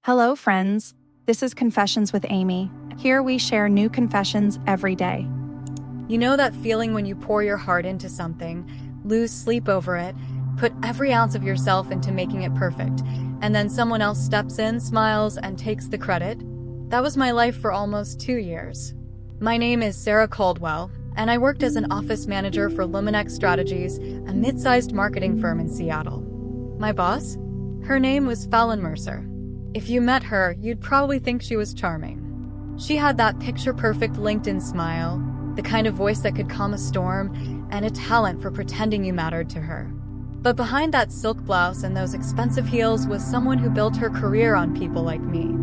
Hello, friends. This is Confessions with Amy. Here we share new confessions every day. You know that feeling when you pour your heart into something, lose sleep over it, put every ounce of yourself into making it perfect, and then someone else steps in, smiles, and takes the credit? That was my life for almost 2 years. My name is Sarah Caldwell, and I worked as an office manager for Luminex Strategies, a mid-sized marketing firm in Seattle. My boss? Her name was Fallon Mercer. If you met her, you'd probably think she was charming. She had that picture-perfect LinkedIn smile, the kind of voice that could calm a storm, and a talent for pretending you mattered to her. But behind that silk blouse and those expensive heels was someone who built her career on people like me.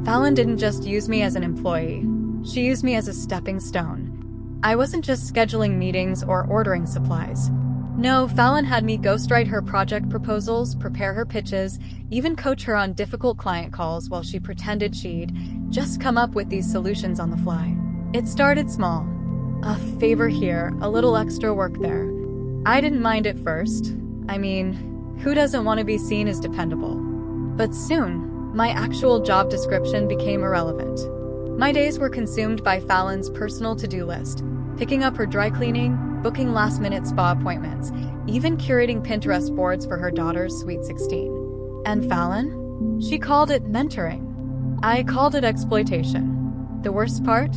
Fallon didn't just use me as an employee. She used me as a stepping stone. I wasn't just scheduling meetings or ordering supplies. No, Fallon had me ghostwrite her project proposals, prepare her pitches, even coach her on difficult client calls while she pretended she'd just come up with these solutions on the fly. It started small. A favor here, a little extra work there. I didn't mind at first. I mean, who doesn't want to be seen as dependable? But soon, my actual job description became irrelevant. My days were consumed by Fallon's personal to-do list, picking up her dry cleaning, booking last-minute spa appointments, even curating Pinterest boards for her daughter's Sweet 16. And Fallon? She called it mentoring. I called it exploitation. The worst part?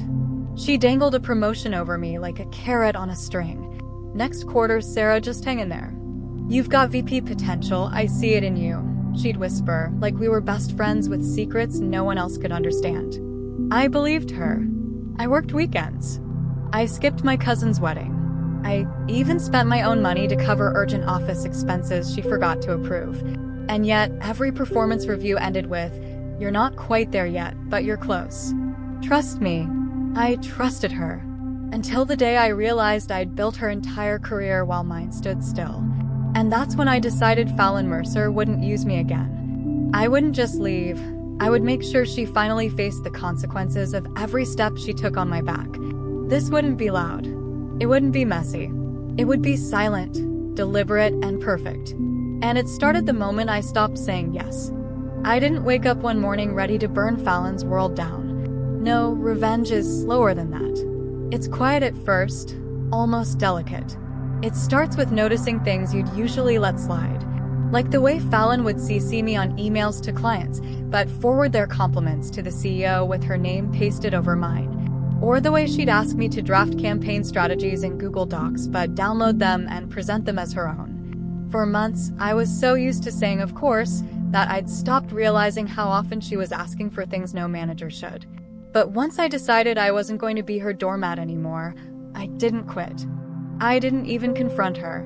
She dangled a promotion over me like a carrot on a string. Next quarter, Sarah, just hang in there. You've got VP potential, I see it in you, she'd whisper, like we were best friends with secrets no one else could understand. I believed her. I worked weekends. I skipped my cousin's wedding. I even spent my own money to cover urgent office expenses she forgot to approve. And yet, every performance review ended with, "You're not quite there yet, but you're close." Trust me, I trusted her. Until the day I realized I'd built her entire career while mine stood still. And that's when I decided Fallon Mercer wouldn't use me again. I wouldn't just leave. I would make sure she finally faced the consequences of every step she took on my back. This wouldn't be loud. It wouldn't be messy. It would be silent, deliberate, and perfect. And it started the moment I stopped saying yes. I didn't wake up one morning ready to burn Fallon's world down. No, revenge is slower than that. It's quiet at first, almost delicate. It starts with noticing things you'd usually let slide. Like the way Fallon would CC me on emails to clients, but forward their compliments to the CEO with her name pasted over mine. Or the way she'd ask me to draft campaign strategies in Google Docs, but download them and present them as her own. For months, I was so used to saying of course, that I'd stopped realizing how often she was asking for things no manager should. But once I decided I wasn't going to be her doormat anymore, I didn't quit. I didn't even confront her.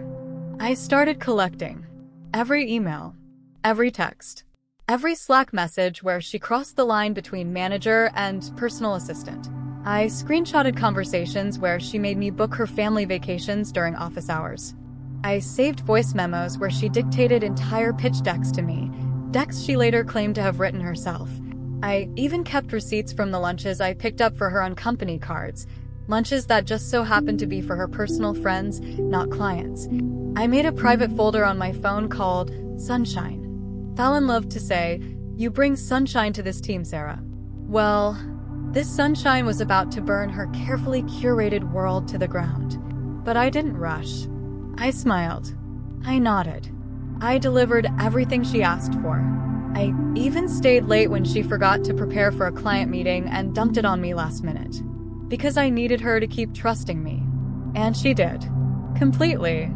I started collecting. Every email, every text, every Slack message where she crossed the line between manager and personal assistant. I screenshotted conversations where she made me book her family vacations during office hours. I saved voice memos where she dictated entire pitch decks to me, decks she later claimed to have written herself. I even kept receipts from the lunches I picked up for her on company cards, lunches that just so happened to be for her personal friends, not clients. I made a private folder on my phone called Sunshine. Fallon loved to say, "You bring sunshine to this team, Sarah." Well, this sunshine was about to burn her carefully curated world to the ground. But I didn't rush. I smiled. I nodded. I delivered everything she asked for. I even stayed late when she forgot to prepare for a client meeting and dumped it on me last minute. Because I needed her to keep trusting me. And she did. Completely.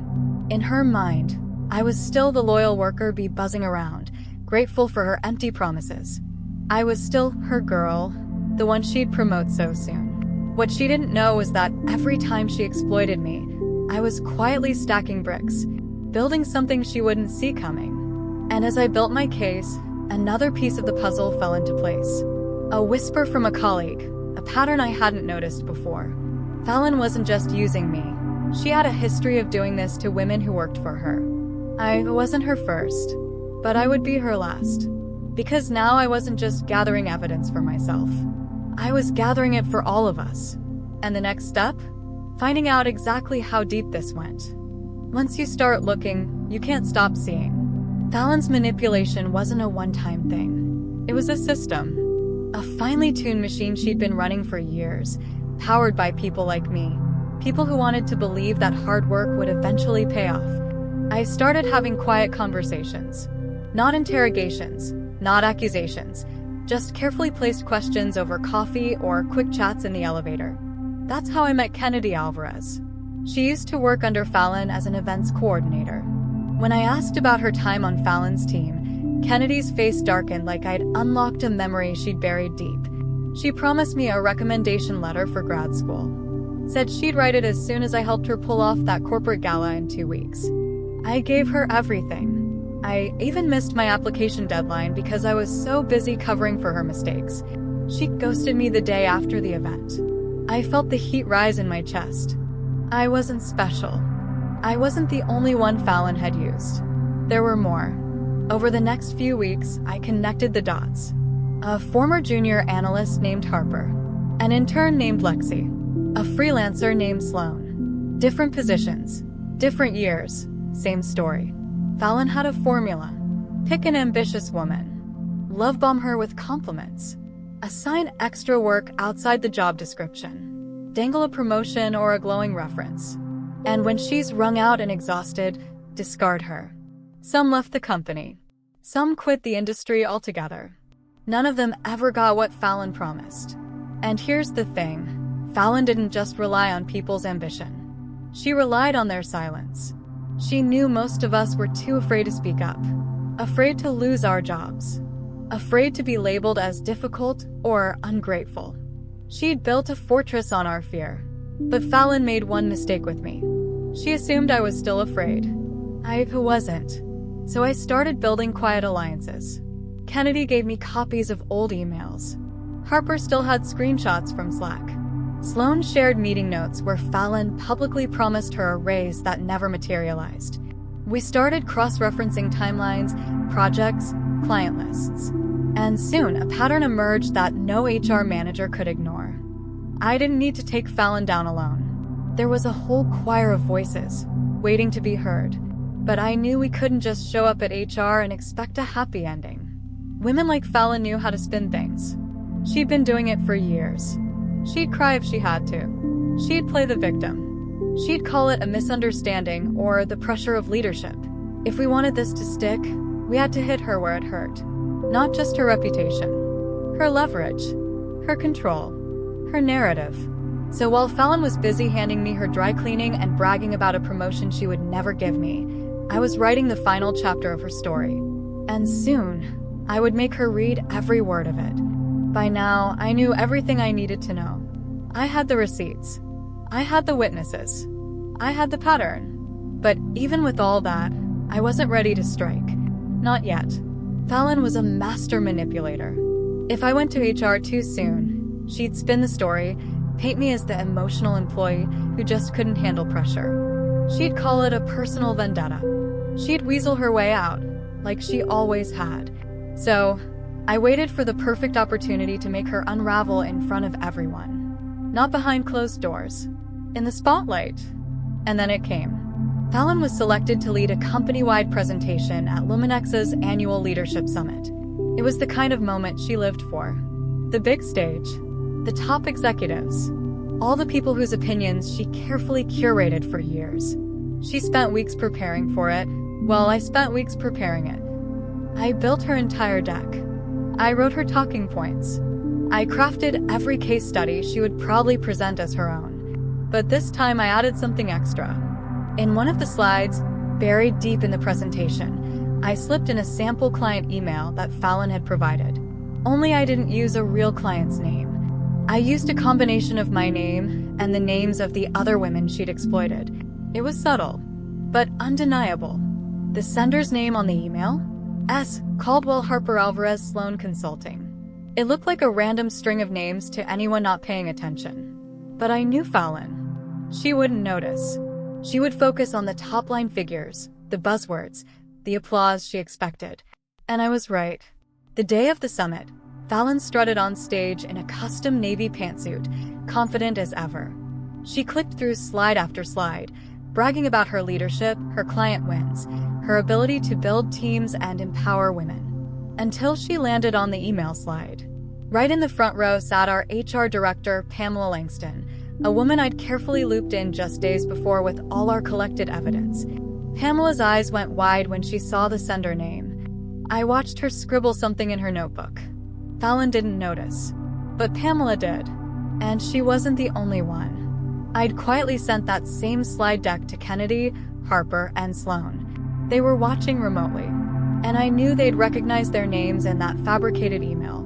In her mind, I was still the loyal worker bee buzzing around, grateful for her empty promises. I was still her girl, the one she'd promote so soon. What she didn't know was that every time she exploited me, I was quietly stacking bricks, building something she wouldn't see coming. And as I built my case, another piece of the puzzle fell into place. A whisper from a colleague, a pattern I hadn't noticed before. Fallon wasn't just using me. She had a history of doing this to women who worked for her. I wasn't her first, but I would be her last. Because now I wasn't just gathering evidence for myself. I was gathering it for all of us. And the next step? Finding out exactly how deep this went. Once you start looking, you can't stop seeing. Fallon's manipulation wasn't a one-time thing. It was a system. A finely tuned machine she'd been running for years, powered by people like me. People who wanted to believe that hard work would eventually pay off. I started having quiet conversations. Not interrogations, not accusations, just carefully placed questions over coffee or quick chats in the elevator. That's how I met Kennedy Alvarez. She used to work under Fallon as an events coordinator. When I asked about her time on Fallon's team, Kennedy's face darkened like I'd unlocked a memory she'd buried deep. She promised me a recommendation letter for grad school. Said she'd write it as soon as I helped her pull off that corporate gala in 2 weeks. I gave her everything. I even missed my application deadline because I was so busy covering for her mistakes. She ghosted me the day after the event. I felt the heat rise in my chest. I wasn't special. I wasn't the only one Fallon had used. There were more. Over the next few weeks, I connected the dots. A former junior analyst named Harper. An intern named Lexi. A freelancer named Sloan. Different positions. Different years. Same story. Fallon had a formula. Pick an ambitious woman. Love bomb her with compliments. Assign extra work outside the job description. Dangle a promotion or a glowing reference. And when she's wrung out and exhausted, discard her. Some left the company. Some quit the industry altogether. None of them ever got what Fallon promised. And here's the thing. Fallon didn't just rely on people's ambition. She relied on their silence. She knew most of us were too afraid to speak up. Afraid to lose our jobs. Afraid to be labeled as difficult or ungrateful. She'd built a fortress on our fear. But Fallon made one mistake with me. She assumed I was still afraid. I wasn't. So I started building quiet alliances. Kennedy gave me copies of old emails. Harper still had screenshots from Slack. Sloan shared meeting notes where Fallon publicly promised her a raise that never materialized. We started cross-referencing timelines, projects, client lists. And soon, a pattern emerged that no HR manager could ignore. I didn't need to take Fallon down alone. There was a whole choir of voices, waiting to be heard. But I knew we couldn't just show up at HR and expect a happy ending. Women like Fallon knew how to spin things. She'd been doing it for years. She'd cry if she had to. She'd play the victim. She'd call it a misunderstanding or the pressure of leadership. If we wanted this to stick, we had to hit her where it hurt. Not just her reputation. Her leverage. Her control. Her narrative. So while Fallon was busy handing me her dry cleaning and bragging about a promotion she would never give me, I was writing the final chapter of her story. And soon, I would make her read every word of it. By now, I knew everything I needed to know. I had the receipts. I had the witnesses. I had the pattern. But even with all that, I wasn't ready to strike. Not yet. Fallon was a master manipulator. If I went to HR too soon, she'd spin the story, paint me as the emotional employee who just couldn't handle pressure. She'd call it a personal vendetta. She'd weasel her way out, like she always had. So, I waited for the perfect opportunity to make her unravel in front of everyone. Not behind closed doors. In the spotlight. And then it came. Fallon was selected to lead a company-wide presentation at Luminex's annual leadership summit. It was the kind of moment she lived for. The big stage. The top executives. All the people whose opinions she carefully curated for years. She spent weeks preparing for it, while I spent weeks preparing it. I built her entire deck. I wrote her talking points. I crafted every case study she would probably present as her own. But this time I added something extra. In one of the slides, buried deep in the presentation, I slipped in a sample client email that Fallon had provided. Only I didn't use a real client's name. I used a combination of my name and the names of the other women she'd exploited. It was subtle, but undeniable. The sender's name on the email? S. Caldwell Harper Alvarez Sloan Consulting. It looked like a random string of names to anyone not paying attention. But I knew Fallon. She wouldn't notice. She would focus on the top-line figures, the buzzwords, the applause she expected. And I was right. The day of the summit, Fallon strutted on stage in a custom navy pantsuit, confident as ever. She clicked through slide after slide, bragging about her leadership, her client wins, her ability to build teams and empower women. until she landed on the email slide. Right in the front row sat our HR director, Pamela Langston, a woman I'd carefully looped in just days before with all our collected evidence. Pamela's eyes went wide when she saw the sender name. I watched her scribble something in her notebook. Fallon didn't notice, but Pamela did, and she wasn't the only one. I'd quietly sent that same slide deck to Kennedy, Harper, and Sloan. They were watching remotely, and I knew they'd recognize their names in that fabricated email.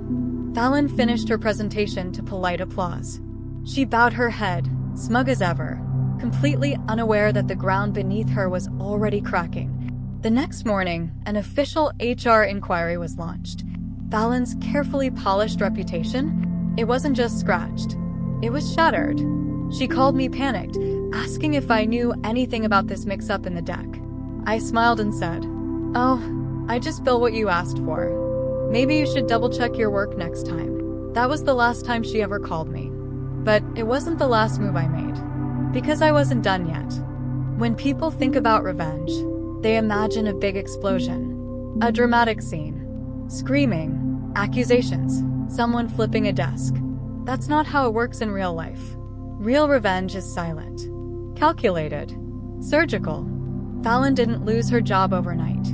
Fallon finished her presentation to polite applause. She bowed her head, smug as ever, completely unaware that the ground beneath her was already cracking. The next morning, an official HR inquiry was launched. Fallon's carefully polished reputation, it wasn't just scratched, it was shattered. She called me panicked, asking if I knew anything about this mix-up in the deck. I smiled and said, "Oh, I just built what you asked for. Maybe you should double-check your work next time." That was the last time she ever called me. But it wasn't the last move I made, because I wasn't done yet. When people think about revenge, they imagine a big explosion, a dramatic scene, screaming, accusations, someone flipping a desk. That's not how it works in real life. Real revenge is silent, calculated, surgical. Fallon didn't lose her job overnight.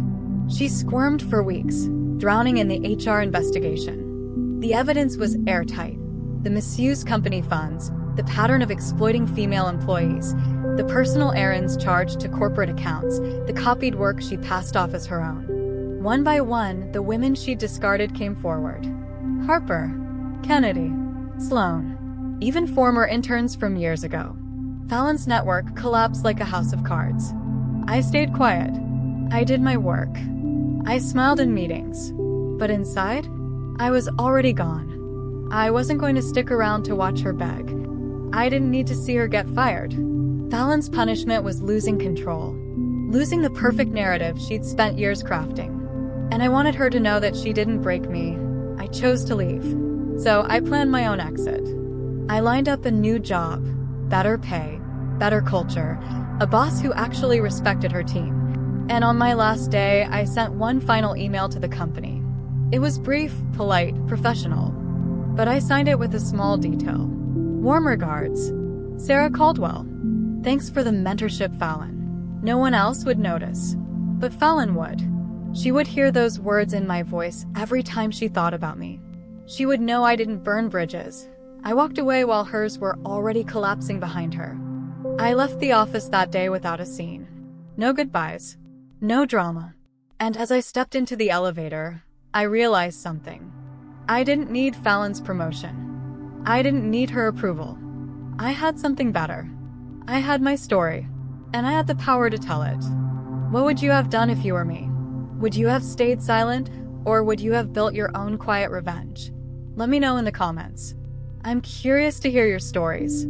She squirmed for weeks, drowning in the HR investigation. The evidence was airtight. The misused company funds, the pattern of exploiting female employees, the personal errands charged to corporate accounts, the copied work she passed off as her own. One by one, the women she discarded came forward. Harper, Kennedy, Sloan, even former interns from years ago. Fallon's network collapsed like a house of cards. I stayed quiet. I did my work. I smiled in meetings. But inside, I was already gone. I wasn't going to stick around to watch her beg. I didn't need to see her get fired. Fallon's punishment was losing control, losing the perfect narrative she'd spent years crafting. And I wanted her to know that she didn't break me. I chose to leave. So I planned my own exit. I lined up a new job, better pay, better culture, a boss who actually respected her team. And on my last day, I sent one final email to the company. It was brief, polite, professional. But I signed it with a small detail. Warm regards, Sarah Caldwell. Thanks for the mentorship, Fallon. No one else would notice, but Fallon would. She would hear those words in my voice every time she thought about me. She would know I didn't burn bridges. I walked away while hers were already collapsing behind her. I left the office that day without a scene. No goodbyes, no drama. And as I stepped into the elevator, I realized something. I didn't need Fallon's promotion. I didn't need her approval. I had something better. I had my story, and I had the power to tell it. What would you have done if you were me? Would you have stayed silent, or would you have built your own quiet revenge? Let me know in the comments. I'm curious to hear your stories.